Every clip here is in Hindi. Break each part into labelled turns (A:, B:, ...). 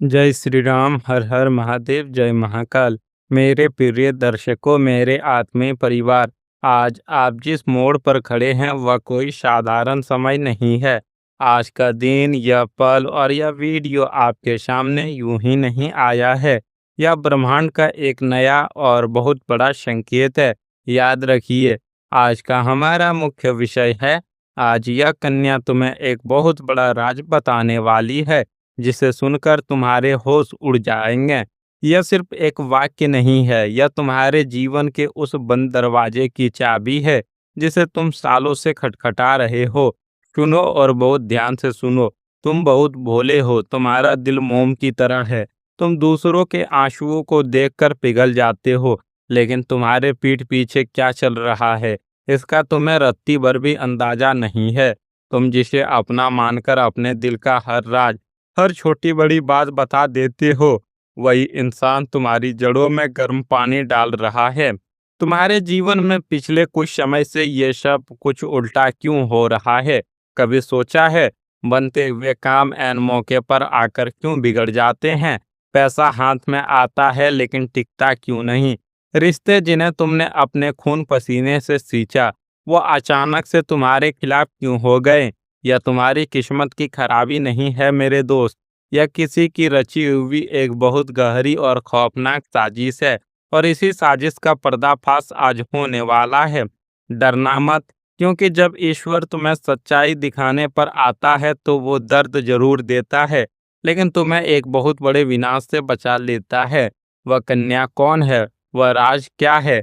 A: जय श्री राम, हर हर महादेव, जय महाकाल। मेरे प्रिय दर्शकों, मेरे आत्मीय परिवार, आज आप जिस मोड़ पर खड़े हैं वह कोई साधारण समय नहीं है। आज का दिन, यह पल और यह वीडियो आपके सामने यूं ही नहीं आया है। यह ब्रह्मांड का एक नया और बहुत बड़ा संकेत है। याद रखिए, आज का हमारा मुख्य विषय है। आज यह कन्या तुम्हें एक बहुत बड़ा राज बताने वाली है, जिसे सुनकर तुम्हारे होश उड़ जाएंगे। यह सिर्फ एक वाक्य नहीं है, यह तुम्हारे जीवन के उस बंद दरवाजे की चाबी है जिसे तुम सालों से खटखटा रहे हो। सुनो और बहुत ध्यान से सुनो। तुम बहुत भोले हो, तुम्हारा दिल मोम की तरह है। तुम दूसरों के आंसुओं को देखकर पिघल जाते हो, लेकिन तुम्हारे पीठ पीछे क्या चल रहा है इसका तुम्हें रत्ती भर भी अंदाजा नहीं है। तुम जिसे अपना मानकर अपने दिल का हर राज, हर छोटी बड़ी बात बता देते हो, वही इंसान तुम्हारी जड़ों में गर्म पानी डाल रहा है। तुम्हारे जीवन में पिछले कुछ समय से ये सब कुछ उल्टा क्यों हो रहा है? कभी सोचा है? बनते हुए काम ऐन मौके पर आकर क्यों बिगड़ जाते हैं? पैसा हाथ में आता है लेकिन टिकता क्यों नहीं? रिश्ते जिन्हें तुमने अपने खून पसीने से सींचा, वो अचानक से तुम्हारे खिलाफ क्यों हो गए? यह तुम्हारी किस्मत की खराबी नहीं है मेरे दोस्त। यह किसी की रची हुई एक बहुत गहरी और खौफनाक साजिश है, और इसी साजिश का पर्दाफाश आज होने वाला है। डरना मत, क्योंकि जब ईश्वर तुम्हें सच्चाई दिखाने पर आता है तो वो दर्द जरूर देता है, लेकिन तुम्हें एक बहुत बड़े विनाश से बचा लेता है। वह कन्या कौन है? वह राज क्या है?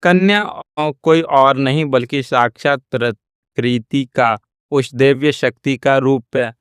A: कन्या कोई और नहीं बल्कि साक्षात प्रकृति का उस दिव्य शक्ति का रूप है,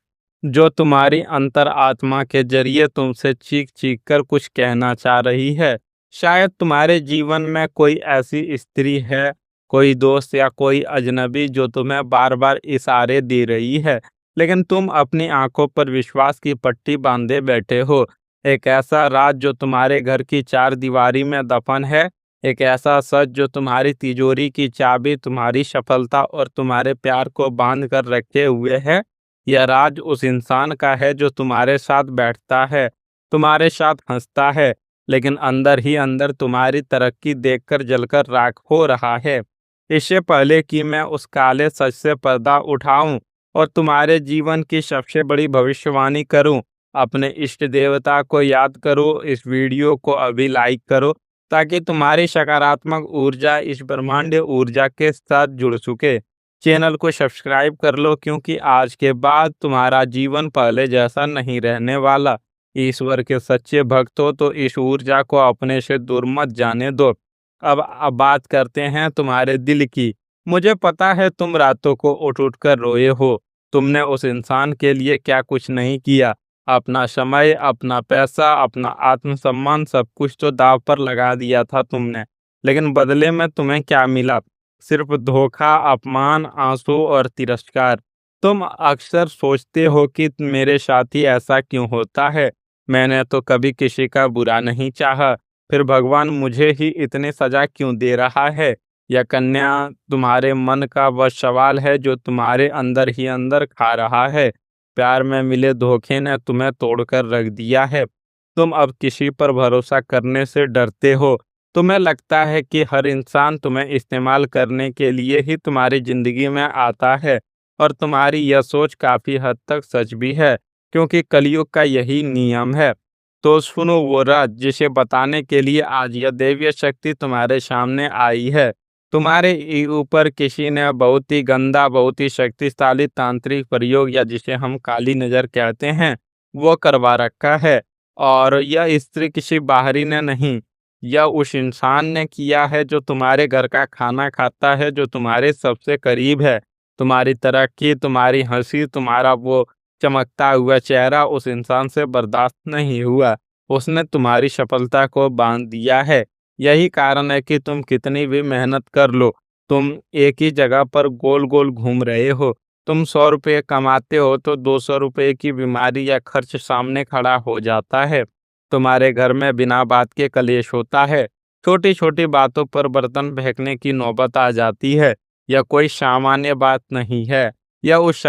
A: जो तुम्हारी अंतर आत्मा के जरिए तुमसे चीख चीख कर कुछ कहना चाह रही है। शायद तुम्हारे जीवन में कोई ऐसी स्त्री है, कोई दोस्त या कोई अजनबी जो तुम्हें बार बार इशारे दे रही है, लेकिन तुम अपनी आंखों पर विश्वास की पट्टी बांधे बैठे हो। एक ऐसा राज जो तुम्हारे घर की चार दीवारी में दफन है, एक ऐसा सच जो तुम्हारी तिजोरी की चाबी तुम्हारी सफलता और तुम्हारे प्यार को बांध कर रखे हुए है। यह राज उस इंसान का है जो तुम्हारे साथ बैठता है, तुम्हारे साथ हंसता है, लेकिन अंदर ही अंदर तुम्हारी तरक्की देखकर जलकर राख हो रहा है। इससे पहले कि मैं उस काले सच से पर्दा उठाऊं और तुम्हारे जीवन की सबसे बड़ी भविष्यवाणी करूं, अपने इष्ट देवता को याद करो। इस वीडियो को अभी लाइक करो, ताकि तुम्हारी सकारात्मक ऊर्जा इस ब्रह्मांडीय ऊर्जा के साथ जुड़ सके। चैनल को सब्सक्राइब कर लो, क्योंकि आज के बाद तुम्हारा जीवन पहले जैसा नहीं रहने वाला। ईश्वर के सच्चे भक्त हो तो इस ऊर्जा को अपने से दूर मत जाने दो। अब बात करते हैं तुम्हारे दिल की। मुझे पता है तुम रातों को उठ उठ कर रोए हो। तुमने उस इंसान के लिए क्या कुछ नहीं किया। अपना समय, अपना पैसा, अपना आत्मसम्मान, सब कुछ तो दांव पर लगा दिया था तुमने। लेकिन बदले में तुम्हें क्या मिला? सिर्फ धोखा, अपमान, आंसू और तिरस्कार। तुम अक्सर सोचते हो कि मेरे साथ ही ऐसा क्यों होता है, मैंने तो कभी किसी का बुरा नहीं चाहा, फिर भगवान मुझे ही इतनी सजा क्यों दे रहा है। यह कन्या तुम्हारे मन का वह सवाल है जो तुम्हारे अंदर ही अंदर खा रहा है। प्यार में मिले धोखे ने तुम्हें तोड़कर रख दिया है। तुम अब किसी पर भरोसा करने से डरते हो। तुम्हें लगता है कि हर इंसान तुम्हें इस्तेमाल करने के लिए ही तुम्हारी जिंदगी में आता है, और तुम्हारी यह सोच काफी हद तक सच भी है, क्योंकि कलयुग का यही नियम है। तो सुनो वो राज जिसे बताने के लिए आज यह दैवीय शक्ति तुम्हारे सामने आई है। तुम्हारे ऊपर किसी ने बहुत ही गंदा, बहुत ही शक्तिशाली तांत्रिक प्रयोग, या जिसे हम काली नजर कहते हैं, वो करवा रखा है। और यह स्त्री किसी बाहरी ने नहीं, यह उस इंसान ने किया है जो तुम्हारे घर का खाना खाता है, जो तुम्हारे सबसे करीब है। तुम्हारी तरक्की, तुम्हारी हंसी, तुम्हारा वो चमकता हुआ चेहरा उस इंसान से बर्दाश्त नहीं हुआ। उसने तुम्हारी सफलता को बांध दिया है। यही कारण है कि तुम कितनी भी मेहनत कर लो, तुम एक ही जगह पर गोल गोल घूम रहे हो। तुम 100 रुपये कमाते हो तो 200 रुपये की बीमारी या खर्च सामने खड़ा हो जाता है। तुम्हारे घर में बिना बात के कलेश होता है। छोटी छोटी बातों पर बर्तन फेंकने की नौबत आ जाती है। यह कोई सामान्य बात नहीं है, यह उस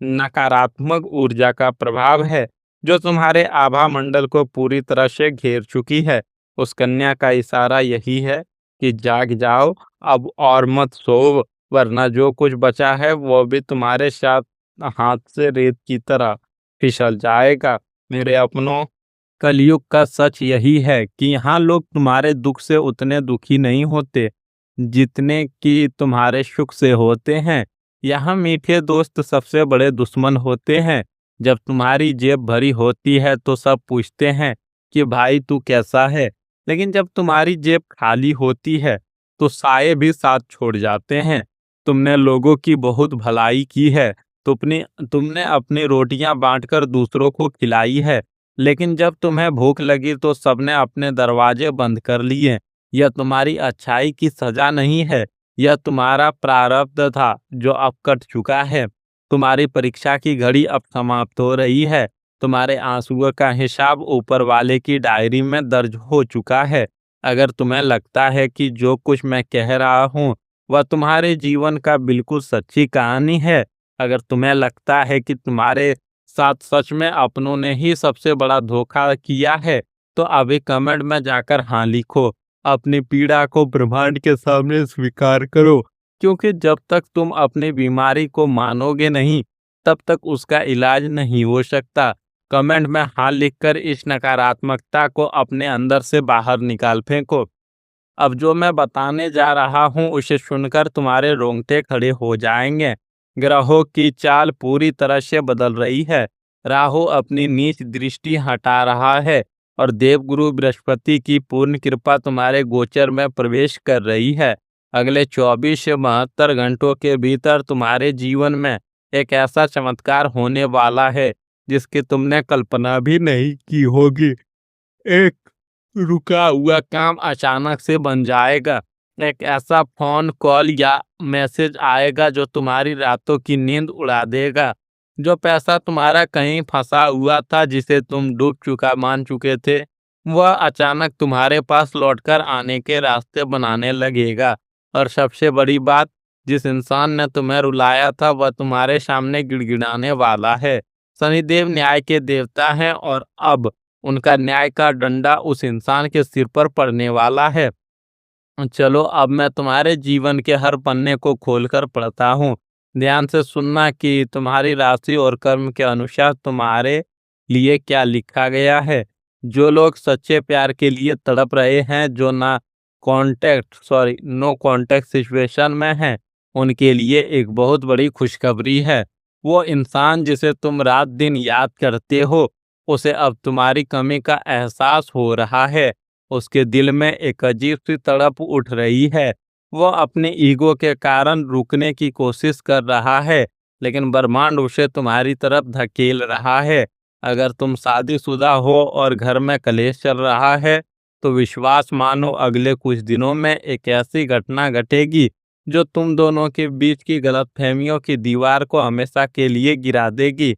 A: नकारात्मक ऊर्जा का प्रभाव है जो तुम्हारे आभा मंडल को पूरी तरह से घेर चुकी है। उस कन्या का इशारा यही है कि जाग जाओ अब और मत सो, वरना जो कुछ बचा है वो भी तुम्हारे साथ हाथ से रेत की तरह फिसल जाएगा। मेरे अपनों, कलयुग का सच यही है कि यहाँ लोग तुम्हारे दुख से उतने दुखी नहीं होते जितने कि तुम्हारे सुख से होते हैं। यहाँ मीठे दोस्त सबसे बड़े दुश्मन होते हैं। जब तुम्हारी जेब भरी होती है तो सब पूछते हैं कि भाई तू कैसा है, लेकिन जब तुम्हारी जेब खाली होती है तो साये भी साथ छोड़ जाते हैं। तुमने लोगों की बहुत भलाई की है, तुमने तुमने अपनी रोटियां बांटकर दूसरों को खिलाई है, लेकिन जब तुम्हें भूख लगी तो सबने अपने दरवाजे बंद कर लिए। यह तुम्हारी अच्छाई की सजा नहीं है, यह तुम्हारा प्रारब्ध था जो अब कट चुका है। तुम्हारी परीक्षा की घड़ी अब समाप्त हो रही है। तुम्हारे आंसुओं का हिसाब ऊपर वाले की डायरी में दर्ज हो चुका है। अगर तुम्हें लगता है कि जो कुछ मैं कह रहा हूँ वह तुम्हारे जीवन का बिल्कुल सच्ची कहानी है, अगर तुम्हें लगता है कि तुम्हारे साथ सच में अपनों ने ही सबसे बड़ा धोखा किया है, तो अभी कमेंट में जाकर हाँ लिखो। अपनी पीड़ा को ब्रह्मांड के सामने स्वीकार करो, क्योंकि जब तक तुम अपनी बीमारी को मानोगे नहीं, तब तक उसका इलाज नहीं हो सकता। कमेंट में हाँ लिखकर इस नकारात्मकता को अपने अंदर से बाहर निकाल फेंको। अब जो मैं बताने जा रहा हूँ उसे सुनकर तुम्हारे रोंगटे खड़े हो जाएंगे। ग्रहों की चाल पूरी तरह से बदल रही है। राहु अपनी नीच दृष्टि हटा रहा है और देवगुरु बृहस्पति की पूर्ण कृपा तुम्हारे गोचर में प्रवेश कर रही है। अगले 24 से 72 घंटों के भीतर तुम्हारे जीवन में एक ऐसा चमत्कार होने वाला है जिसकी तुमने कल्पना भी नहीं की होगी। एक रुका हुआ काम अचानक से बन जाएगा। एक ऐसा फोन कॉल या मैसेज आएगा जो तुम्हारी रातों की नींद उड़ा देगा। जो पैसा तुम्हारा कहीं फंसा हुआ था, जिसे तुम डूब चुका मान चुके थे, वह अचानक तुम्हारे पास लौटकर आने के रास्ते बनाने लगेगा। और सबसे बड़ी बात, जिस इंसान ने तुम्हें रुलाया था वह तुम्हारे सामने गिड़गिड़ाने वाला है। शनिदेव न्याय के देवता हैं और अब उनका न्याय का डंडा उस इंसान के सिर पर पड़ने वाला है। चलो अब मैं तुम्हारे जीवन के हर पन्ने को खोलकर पढ़ता हूँ। ध्यान से सुनना कि तुम्हारी राशि और कर्म के अनुसार तुम्हारे लिए क्या लिखा गया है। जो लोग सच्चे प्यार के लिए तड़प रहे हैं, जो नो कॉन्टेक्ट सिचुएशन में हैं, उनके लिए एक बहुत बड़ी खुशखबरी है। वो इंसान जिसे तुम रात दिन याद करते हो, उसे अब तुम्हारी कमी का एहसास हो रहा है। उसके दिल में एक अजीब सी तड़प उठ रही है। वो अपने ईगो के कारण रुकने की कोशिश कर रहा है, लेकिन ब्रह्मांड उसे तुम्हारी तरफ धकेल रहा है। अगर तुम शादीशुदा हो और घर में कलेश चल रहा है, तो विश्वास मानो अगले कुछ दिनों में एक ऐसी घटना घटेगी जो तुम दोनों के बीच की गलतफहमियों की दीवार को हमेशा के लिए गिरा देगी।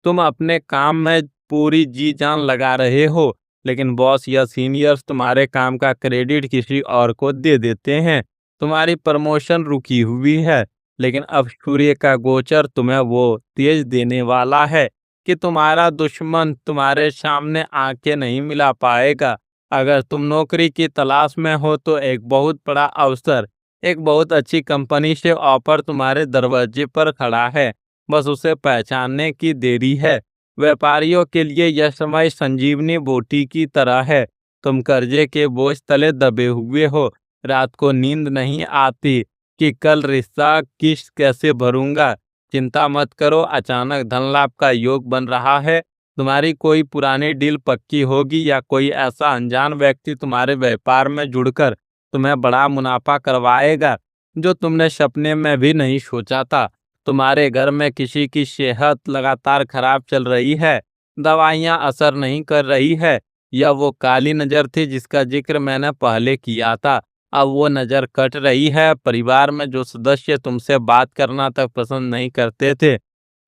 A: तुम अपने काम में पूरी जी जान लगा रहे हो, लेकिन बॉस या सीनियर्स तुम्हारे काम का क्रेडिट किसी और को दे देते हैं। तुम्हारी प्रमोशन रुकी हुई है, लेकिन अब सूर्य का गोचर तुम्हें वो तेज देने वाला है कि तुम्हारा दुश्मन तुम्हारे सामने आंखें नहीं मिला पाएगा। अगर तुम नौकरी की तलाश में हो तो एक बहुत बड़ा अवसर, एक बहुत अच्छी कंपनी से ऑफर तुम्हारे दरवाजे पर खड़ा है। बस उसे पहचानने की देरी है। व्यापारियों के लिए यह समय संजीवनी बूटी की तरह है। तुम कर्जे के बोझ तले दबे हुए हो। रात को नींद नहीं आती कि कल रिश्ता किस्त कैसे भरूंगा। चिंता मत करो, अचानक धन लाभ का योग बन रहा है। तुम्हारी कोई पुरानी डील पक्की होगी या कोई ऐसा अनजान व्यक्ति तुम्हारे व्यापार में जुड़कर तुम्हें बड़ा मुनाफा करवाएगा जो तुमने सपने में भी नहीं सोचा था। तुम्हारे घर में किसी की सेहत लगातार खराब चल रही है, दवाइयाँ असर नहीं कर रही है। यह वो काली नज़र थी जिसका जिक्र मैंने पहले किया था। अब वो नज़र कट रही है। परिवार में जो सदस्य तुमसे बात करना तक पसंद नहीं करते थे,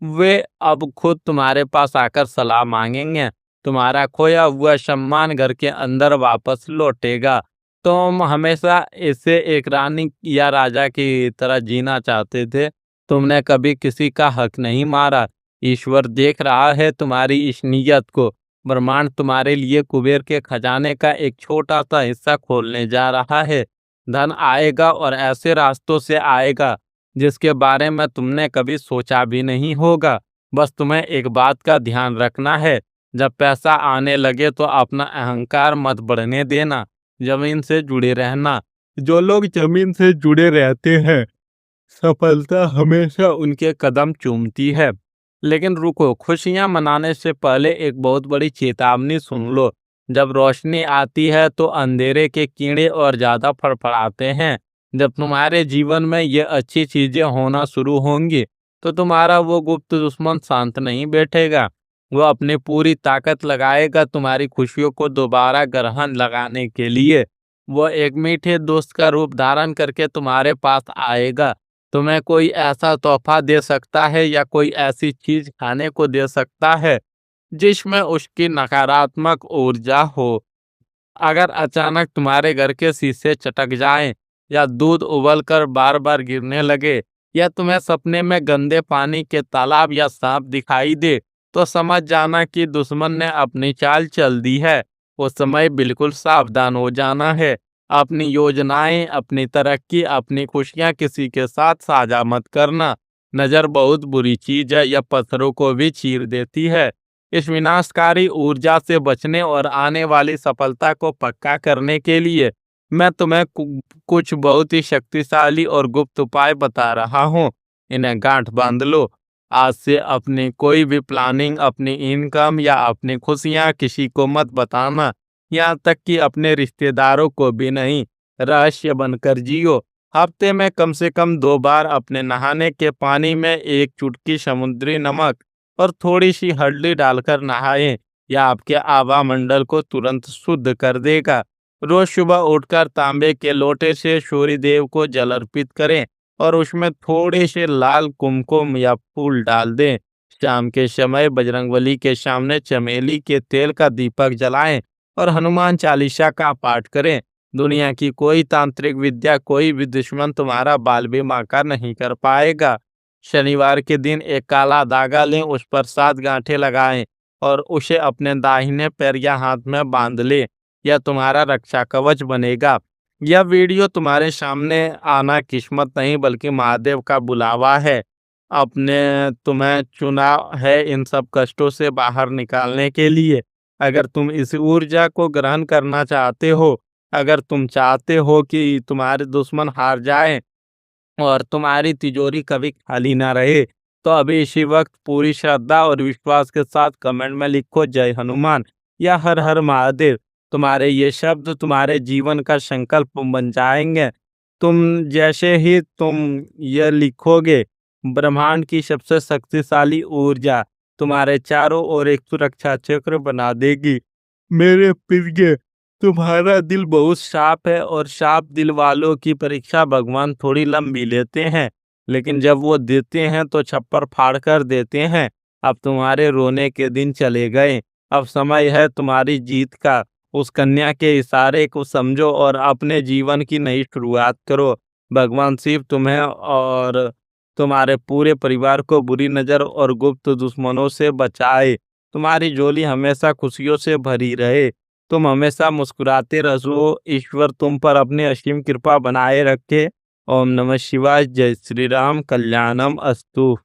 A: वे अब खुद तुम्हारे पास आकर सलाह मांगेंगे। तुम्हारा खोया हुआ सम्मान घर के अंदर वापस लौटेगा। तुम हमेशा इसे एक रानी या राजा की तरह जीना चाहते थे। तुमने कभी किसी का हक नहीं मारा, ईश्वर देख रहा है तुम्हारी इस नीयत को। ब्रह्मांड तुम्हारे लिए कुबेर के खजाने का एक छोटा सा हिस्सा खोलने जा रहा है। धन आएगा और ऐसे रास्तों से आएगा जिसके बारे में तुमने कभी सोचा भी नहीं होगा। बस तुम्हें एक बात का ध्यान रखना है, जब पैसा आने लगे तो अपना अहंकार मत बढ़ने देना, जमीन से जुड़े रहना। जो लोग जमीन से जुड़े रहते हैं सफलता हमेशा उनके कदम चूमती है। लेकिन रुको, खुशियां मनाने से पहले एक बहुत बड़ी चेतावनी सुन लो। जब रोशनी आती है तो अंधेरे के कीड़े और ज्यादा फड़फड़ाते हैं। जब तुम्हारे जीवन में ये अच्छी चीजें होना शुरू होंगी तो तुम्हारा वो गुप्त दुश्मन शांत नहीं बैठेगा। वो अपनी पूरी ताकत लगाएगा तुम्हारी खुशियों को दोबारा ग्रहण लगाने के लिए। वो एक मीठे दोस्त का रूप धारण करके तुम्हारे पास आएगा। तुम्हें कोई ऐसा तोहफा दे सकता है या कोई ऐसी चीज खाने को दे सकता है जिसमें उसकी नकारात्मक ऊर्जा हो। अगर अचानक तुम्हारे घर के शीशे चटक जाएं, या दूध उबल कर बार बार गिरने लगे, या तुम्हें सपने में गंदे पानी के तालाब या सांप दिखाई दे, तो समझ जाना कि दुश्मन ने अपनी चाल चल दी है। उस समय बिल्कुल सावधान हो जाना है। अपनी योजनाएं, अपनी तरक्की, अपनी खुशियां किसी के साथ साझा मत करना। नजर बहुत बुरी चीज है, यह पत्थरों को भी चीर देती है। इस विनाशकारी ऊर्जा से बचने और आने वाली सफलता को पक्का करने के लिए मैं तुम्हें कुछ बहुत ही शक्तिशाली और गुप्त उपाय बता रहा हूँ। इन्हें गांठ बांध लो। आज से अपनी कोई भी प्लानिंग, अपनी इनकम या अपनी खुशियाँ किसी को मत बताना, यहाँ तक कि अपने रिश्तेदारों को भी नहीं। रहस्य बनकर जियो। हफ्ते में कम से कम 2 बार अपने नहाने के पानी में एक चुटकी समुद्री नमक और थोड़ी सी हल्दी डालकर नहाएं। यह आपके आभा मंडल को तुरंत शुद्ध कर देगा। रोज सुबह उठकर तांबे के लोटे से सूर्य देव को जल अर्पित करें और उसमें थोड़े से लाल कुमकुम या फूल डाल दें। शाम के समय बजरंगबली के सामने चमेली के तेल का दीपक जलाएं और हनुमान चालीसा का पाठ करें। दुनिया की कोई तांत्रिक विद्या, कोई भी दुश्मन तुम्हारा बाल बीमा नहीं कर पाएगा। शनिवार के दिन एक काला धागा लें, उस पर 7 गांठें लगाएं और उसे अपने दाहिने पैर या हाथ में बांध लें। यह तुम्हारा रक्षा कवच बनेगा। यह वीडियो तुम्हारे सामने आना किस्मत नहीं बल्कि महादेव का बुलावा है। अपने तुम्हें चुना है इन सब कष्टों से बाहर निकालने के लिए। अगर तुम इस ऊर्जा को ग्रहण करना चाहते हो, अगर तुम चाहते हो कि तुम्हारे दुश्मन हार जाएं और तुम्हारी तिजोरी कभी खाली ना रहे, तो अभी इसी वक्त पूरी श्रद्धा और विश्वास के साथ कमेंट में लिखो जय हनुमान या हर हर महादेव। तुम्हारे ये शब्द तुम्हारे जीवन का संकल्प बन जाएंगे। तुम जैसे ही तुम ये लिखोगे, ब्रह्मांड की सबसे शक्तिशाली ऊर्जा तुम्हारे चारों ओर एक सुरक्षा चक्र बना देगी। मेरे प्रिय, तुम्हारा दिल बहुत साफ है और साफ दिल वालों की परीक्षा भगवान थोड़ी लंबी लेते हैं, लेकिन जब वो देते हैं तो छप्पर फाड़ कर देते हैं। अब तुम्हारे रोने के दिन चले गए। अब समय है तुम्हारी जीत का। उस कन्या के इशारे को समझो और अपने जीवन की नई शुरुआत करो। भगवान शिव तुम्हें और तुम्हारे पूरे परिवार को बुरी नजर और गुप्त दुश्मनों से बचाए। तुम्हारी झोली हमेशा खुशियों से भरी रहे। तुम हमेशा मुस्कुराते रहो। ईश्वर तुम पर अपनी असीम कृपा बनाए रखे। ओम नमः शिवाय। जय श्री राम। कल्याणम अस्तु।